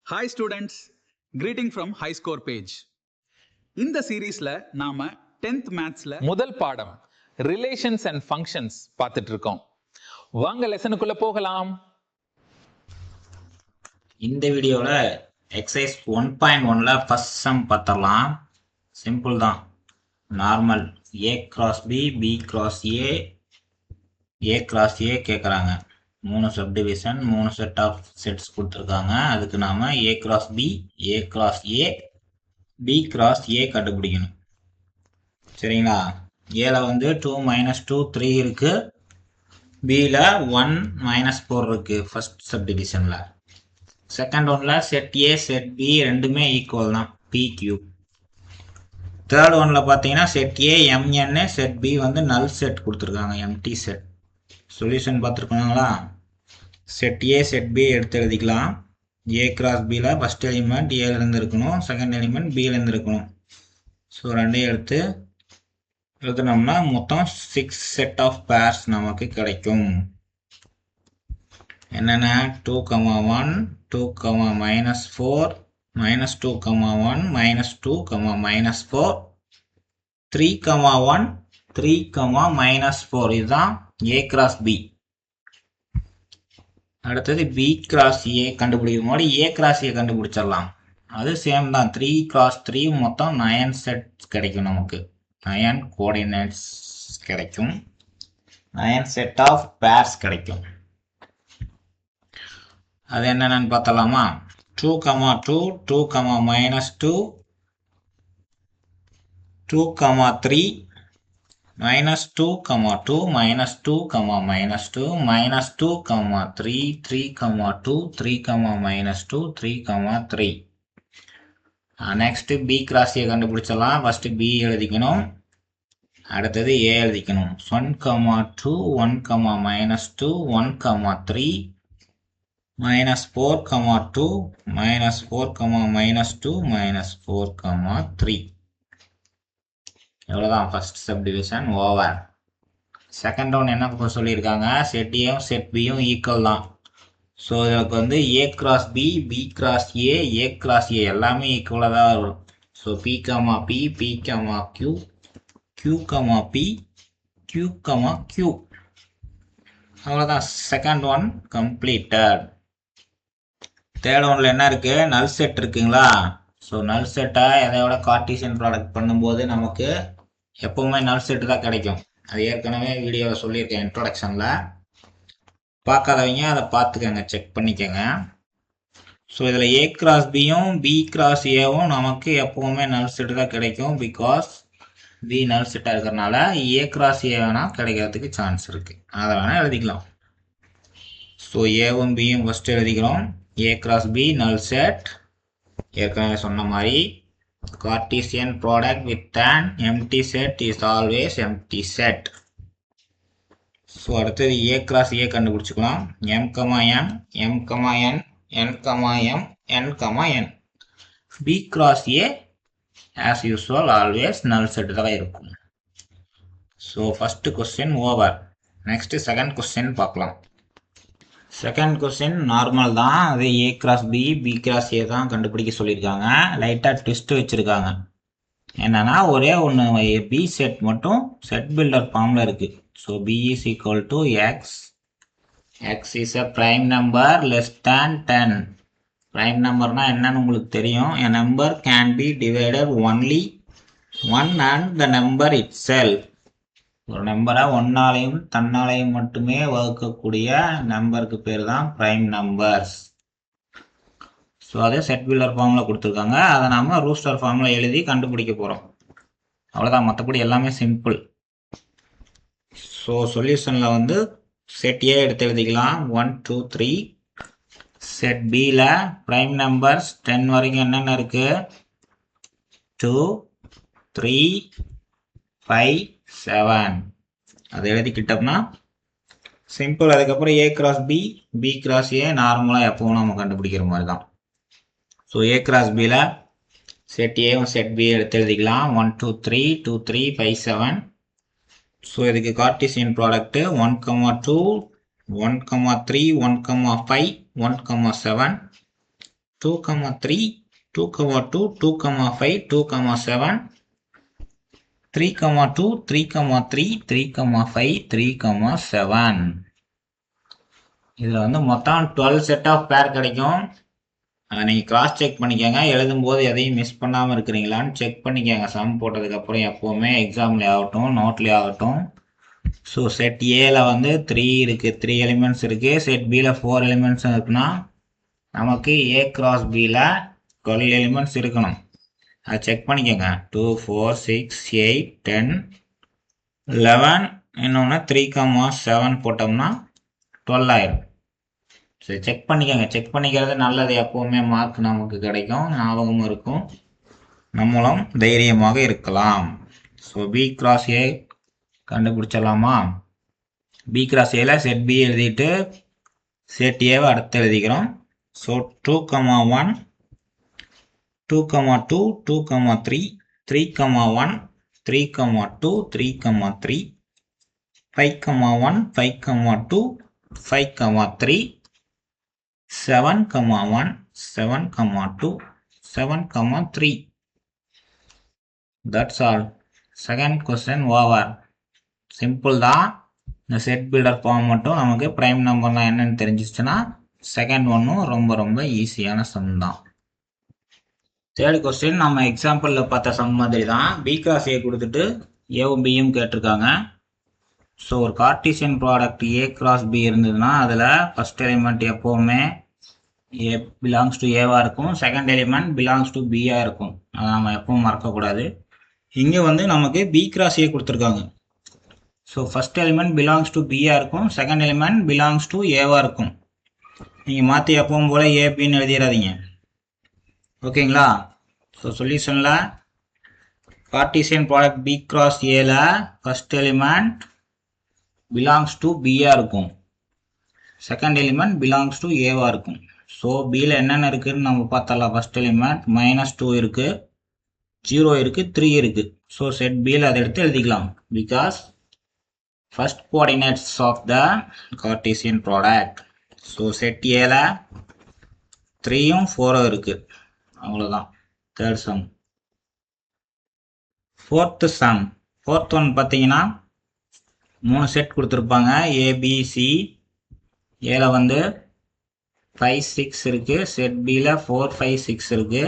Hi students, greeting from High Score page. இந்த சீரீஸ்ல நாம 10th மேத்ஸ்ல முதல் பாடம் ரிலேஷன்ஸ் அண்ட் ஃபங்க்ஷன்ஸ் பார்த்துட்டு இருக்கோம். வாங்க லெசனுக்குள்ள போகலாம். இந்த வீடியோல எக்ஸசைஸ் 1.1ல ஃபர்ஸ்ட் சம் பார்த்தலாம். சிம்பிள் தான். Normal a cross b b cross a cross a கேட்குறாங்க. 3 சப்டிவிஷன் 3 செட் ஆஃப் செட்ஸ் கொடுத்துருக்காங்க. அதுக்கு நாம a cross b a cross a b cross a கண்டுபிடிக்கணும். சரிங்களா? ஏல வந்து 2 - 2 3 இருக்கு. பில 1 - 4 இருக்கு ஃபர்ஸ்ட் சப்டிவிஷன்ல. செகண்ட் ஒன்ல செட் ஏ செட் பி ரெண்டுமே ஈக்குவல் தான், பி கியூ. தேர்ட் ஒன்ல பார்த்தீங்கன்னா set A M N set B வந்து நல் செட் கொடுத்துருக்காங்க, எம்டி செட். சொல்யூஷன் பார்த்துருக்கோங்களா? செட் ஏ செட் பி எடுத்து எழுதிக்கலாம். ஏ கிராஸ் பியில் ஃபர்ஸ்ட் எலிமெண்ட் ஏலேருந்து இருக்கணும், செகண்ட் எலிமெண்ட் பிலேருந்து இருக்கணும். ஸோ ரெண்டையும் எடுத்து எழுதுனோம்னா மொத்தம் 6 செட் ஆஃப் பேர்ஸ் நமக்கு கிடைக்கும். என்னென்ன 2, 1, 2, -4, -2, 1, -2, -4, 3, 1, 3, -4. இதுதான் A cross B. அடுத்தது B cross A கண்டுபிடிக்கும் போது A cross A கண்டுபிடிச்சிடலாம். அது சேம் தான். 3 cross 3 மொத்தம் 9 செட் கிடைக்கும் நமக்கு. 9 கோஆர்டினேட்ஸ் கிடைக்கும். 9 செட் ஆஃப் பேர்ஸ் கிடைக்கும். அது என்னென்னு பார்த்தலாமா? 2, 2, 2, -2, 2, 3, -2, 2, -2, -2, -2, 3, 3, 2, 3, -2, 3, 3. நெக்ஸ்ட் பி கிராஸ் ஏ கண்டுபிடிச்சலாம். ஃபர்ஸ்ட் பி எழுதிக்கணும், அடுத்தது ஏ எழுதிக்கணும். 1, 2, 1, -2, 1, 3, -4, 2, -4, -2, -4, 3. எவ்வளோதான் first subdivision over. Second one என்ன சொல்லியிருக்காங்க? செட் ஏயும் செட் பியும் ஈக்குவல் தான். ஸோ இதுக்கு வந்து A cross B B cross A cross A எல்லாமே ஈக்குவலாக தான் வரும். So P comma P P comma Q Q comma P Q comma Q. அவ்வளோதான். Second one completed. தேர்ட் ஒன்ல என்ன இருக்கு? நல் செட் இருக்குங்களா? ஸோ நல் செட்டை எதையோட கார்ட்டீசியன் ப்ராடக்ட் பண்ணும்போது நமக்கு எப்பவுமே நல் செட்டு தான் கிடைக்கும். அது ஏற்கனவே வீடியோவில் சொல்லியிருக்கேன் இன்ட்ரோடக்ஷனில். பார்க்காதவங்க அதை பார்த்துக்கங்க, செக் பண்ணிக்கோங்க. ஸோ இதில் ஏ கிராஸ் பியும் பி கிராஸ் ஏவும் நமக்கு எப்பவுமே நல் செட்டு தான் கிடைக்கும். பிகாஸ் பி நல் செட்டாக இருக்கிறதுனால ஏ கிராஸ் ஏ வேணால் கிடைக்கிறதுக்கு சான்ஸ் இருக்குது. அதை வேணால் எழுதிக்கலாம். ஸோ ஏவும் பியும் ஃபஸ்ட்டு எழுதிக்கிறோம். A cross B null set. ஏற்கனவே சொன்ன மாதிரி Cartesian product with an empty set is always empty set. So அடுத்தது A cross A கண்டுபிடிச்சிக்கலாம். M, N, M, N, N, M, N, N. B cross A as usual always null set தான் இருக்கும். So first question over. Next second question பார்க்கலாம். Second question normal தான். அது A cross B B cross A தான் கண்டுபிடிக்க சொல்லியிருக்காங்க. லைட்டாக twist வச்சுருக்காங்க. என்னன்னா ஒரே ஒன்று பி செட் மட்டும் செட் பில்டர் ஃபார்மில் இருக்குது. So B is equal to x. X is a prime number less than 10. Prime நம்பர்னால் என்னன்னு உங்களுக்கு தெரியும். A number can be divided only one and the number it self. ஒரு நம்பரை ஒன்னாலையும் தன்னாலையும் மட்டுமே வகுக்கக்கூடிய நம்பருக்கு பேர் தான் ப்ரைம் நம்பர்ஸ். ஸோ அதை செட் பில்டர் ஃபார்மில் கொடுத்துருக்காங்க. அதை நாம் ரூஸ்டர் ஃபார்மில் எழுதி கண்டுபிடிக்க போகிறோம். அவ்வளோதான். மற்றபடி எல்லாமே சிம்பிள். ஸோ சொல்யூஷனில் வந்து செட் ஏ எடுத்து எழுதிக்கலாம். 1, 2, 3. செட் பியில் ப்ரைம் நம்பர்ஸ் 10 வரைக்கும் என்னென்ன இருக்குது? 2, 3, 5, 7. அதை எழுதிக்கிட்டோம்னா சிம்பிள். அதுக்கப்புறம் A cross B B cross A நார்மலாக எப்பவும் நம்ம கண்டுபிடிக்கிற மாதிரி தான். ஸோ ஏ கிராஸ் பியில் செட் ஏவும் செட் பி எடுத்து எழுதிக்கலாம். 1, 2, 3, 2, 3, 5, 7. ஸோ இதுக்கு கார்ட்டீசியன் ப்ராடக்ட்டு 1, 2, 1, 3, 1, 5, 1, 7. 2,3, 2,2, 2,5, 2,7, 3,2, 3,3, 3,5, 3,7. இதில் வந்து மொத்தம் 12 செட் ஆஃப் பேர் கிடைக்கும். அதை நீங்கள் கிராஸ் செக் பண்ணிக்கோங்க. எழுதும்போது எதையும் மிஸ் பண்ணாமல் இருக்கிறீங்களான்னு செக் பண்ணிக்கோங்க. சம் போட்டதுக்கப்புறம் எப்போவுமே எக்ஸாம்லேயே ஆகட்டும், நோட்லேயே ஆகட்டும். ஸோ செட் ஏல வந்து 3 இருக்குது, 3 எலிமெண்ட்ஸ் இருக்குது. செட் பியில் 4 எலிமெண்ட்ஸ் இருக்குன்னா நமக்கு ஏ கிராஸ் பியில் 12 எலிமெண்ட்ஸ் இருக்கணும். அதை செக் பண்ணிக்கோங்க. 2, 4, 6, 8, 10, 11, இன்னொன்று 3,7 போட்டோம்னா 12 ஆயிரும். சரி, செக் பண்ணிக்கோங்க. செக் பண்ணிக்கிறது நல்லது. எப்போவுமே மார்க் நமக்கு கிடைக்கும், ஞாபகமும் இருக்கும், நம்மளும் தைரியமாக இருக்கலாம். ஸோ பி கிராஸ் ஏ கண்டுபிடிச்சிடலாமா? பி கிராஸ் ஏல செட் பி எழுதிட்டு செட் ஏவை அடுத்து எழுதிக்கிறோம். So 2,1, 2,2, 2,3, 3,1, 3,2, 3,3, 5,1, 5,2, 5,3, 7,1, 7,2, 7,3. That's all. Second question over. Simple தான். இந்த செட் பில்டர் ஃபார்ம் மட்டும் நமக்கு ப்ரைம் நம்பர்லாம் என்னன்னு தெரிஞ்சிச்சுன்னா செகண்ட் ஒன்றும் ரொம்ப ரொம்ப ஈஸியான சம் தான். தேர்ட் கொஸ்டின் நம்ம எக்ஸாம்பிளில் பார்த்த சம் மாதிரி தான். பி கிராஸ் ஏ கொடுத்துட்டு ஏவும் பியும் கேட்டிருக்காங்க. ஸோ ஒரு Cartesian product A cross B இருந்ததுன்னா அதில் ஃபர்ஸ்ட் எலிமெண்ட் எப்போவுமே ஏ பிலாங்ஸ் டு ஏவாக இருக்கும், செகண்ட் எலிமெண்ட் பிலாங்ஸ் டு பியாக இருக்கும். அதை நம்ம எப்பவும் மறக்கக்கூடாது. இங்கே வந்து நமக்கு பி கிராஸ் ஏ கொடுத்துருக்காங்க. So first element belongs to பியாக இருக்கும், செகண்ட் எலிமெண்ட் பிலாங்ஸ் டு ஏவாக இருக்கும். நீங்கள் மாற்றி எப்பவும் போல் ஏபின்னு எழுதிடாதீங்க, ஓகேங்களா? ஸோ சொல்யூஷனில் கார்டீசியன் ப்ராடக்ட் பி கிராஸ் ஏல ஃபர்ஸ்ட் எலிமெண்ட் பிலாங்ஸ் டு பியாக இருக்கும், செகண்ட் எலிமெண்ட் பிலாங்ஸ் டு ஏவாக இருக்கும். ஸோ பியில் என்னென்ன இருக்குதுன்னு நம்ம பார்த்தலாம். ஃபர்ஸ்ட் எலிமெண்ட் -2 இருக்குது, 0 இருக்குது, 3 இருக்குது. ஸோ செட் பியில் அதை எடுத்து எழுதிக்கலாம். Because first coordinates of the Cartesian product. So set ஏல 3ம் 4ம் இருக்கு. அவ்வளோதான். Third sum. Fourth some. Fourth one பார்த்தீங்கன்னா 3 செட் கொடுத்துருப்பாங்க. ஏபிசி. ஏல வந்து 5, 6 இருக்கு. செட் பியில் 4, 5, 6 இருக்கு.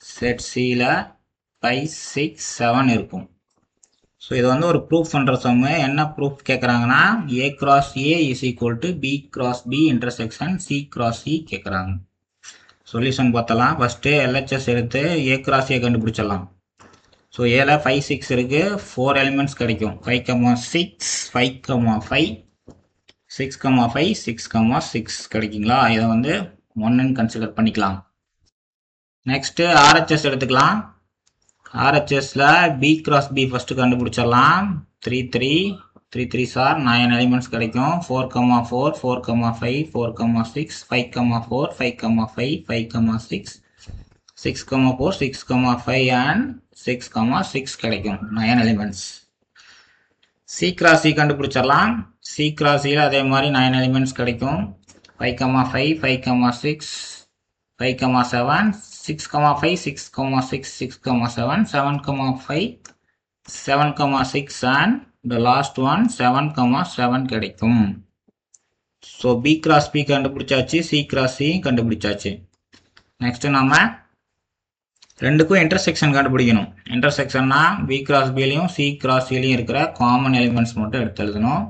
செட் சியில் 5, 6, 7 இருக்கும். ஸோ இது வந்து ஒரு ப்ரூஃப் பண்ணுற சம்மு. என்ன ப்ரூஃப் கேட்குறாங்கன்னா A cross A is equal to B cross B intersection C cross C கேட்குறாங்க. சொல்யூஷன் பார்த்தலாம். ஃபஸ்ட்டு எல்ஹெச்எஸ் எடுத்து ஏ கிராஸ் ஏ கண்டுபிடிச்சிடலாம். ஸோ ஏல 5, 6 இருக்குது. 4 எலிமெண்ட்ஸ் கிடைக்கும். 5,6, 5,5, 6,5, 6,6 கிடைக்குங்களா? இதை வந்து 1ன்னு கன்சிடர் பண்ணிக்கலாம். நெக்ஸ்ட்டு ஆர்ஹெச்எஸ் எடுத்துக்கலாம். ஆர்ஹெச்எஸ்ல பி கிராஸ் பி ஃபர்ஸ்ட் கண்டுபிடிச்சிடலாம். 3, 3, 3, 3 சார் 9 எலிமெண்ட்ஸ் கிடைக்கும். 4,4, 4,5, 4,6, 5,4, 5,5, 5,6, 6,4, 6,5 and 6,6 கிடைக்கும். 9 எலிமெண்ட்ஸ். சி கிராஸ் சி கண்டுபிடிச்சிடலாம். சி கிராஸ் சியில் அதே மாதிரி 9 எலிமெண்ட்ஸ் கிடைக்கும். 5,5, 5,6, 5,7, 6,5, 6,6, 6,7, 7,5, 7,6 and the last one 7,7 கிடைக்கும். ஸோ பி கிராஸ் பி கண்டுபிடிச்சாச்சு, சி கிராஸ் சி கண்டுபிடிச்சாச்சு. நெக்ஸ்ட் நம்ம ரெண்டுக்கும் இன்டர்செக்ஷன் கண்டுபிடிக்கணும். இன்டர்செக்ஷன்னா பி கிராஸ் பிலையும் சி கிராஸ் சிலையும் இருக்கிற காமன் எலிமெண்ட்ஸ் மட்டும் எடுத்து எழுதணும்.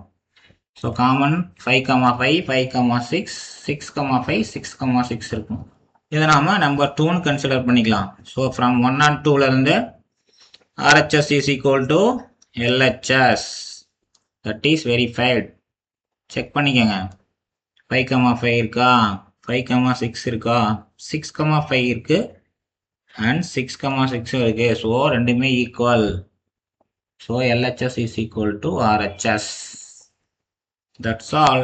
ஸோ காமன் 5,5, 5,6, 6,5, 6,6 இருக்கும். இதை நாம் நம்பர் 2ன்னு கன்சிடர் பண்ணிக்கலாம். ஸோ ஃப்ரம் 1 and 2லேருந்து RHS is equal to LHS that is verified. Check பண்ணிக்கோங்க. 5,5 இருக்கா, 5,6 இருக்கா, 6,5 இருக்குது அண்ட் 6,6 இருக்குது. ஸோ ரெண்டுமே equal. So LHS is equal to RHS. That's all.